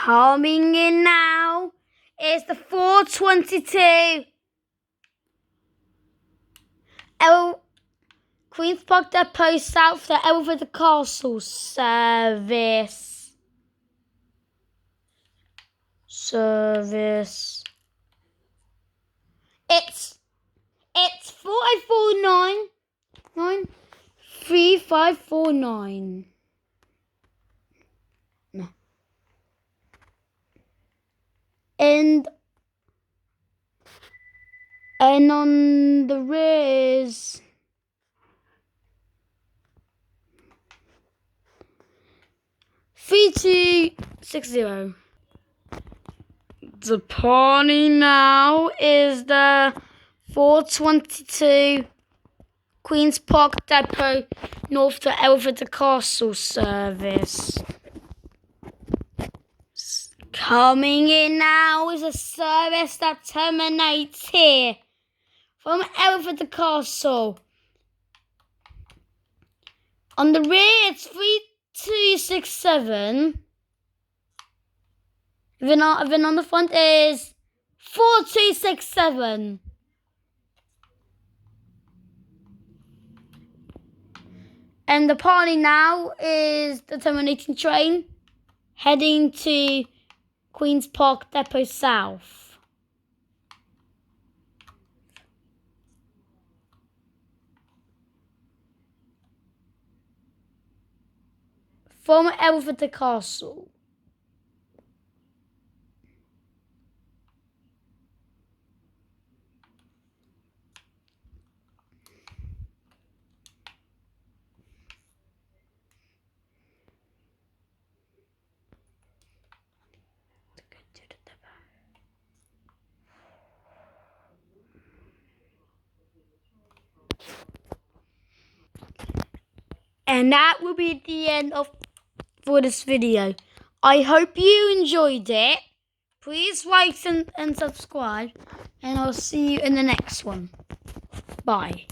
Coming in now is the 422 Queen's Park Depot South to Elevator Castle service. It's 3549. No. And on the rear is $3260. The party now is the 422 Queen's Park Depot North to Elevator Castle service. Coming in now is a service that terminates here from Elevator Castle. On the rear, it's 3267. Then on the front is 4267. And the party now is the terminating train heading to Queen's Park Depot South. From Elevator Castle. And that will be the end for this video. I hope you enjoyed it. Please like and subscribe. And I'll see you in the next one. Bye.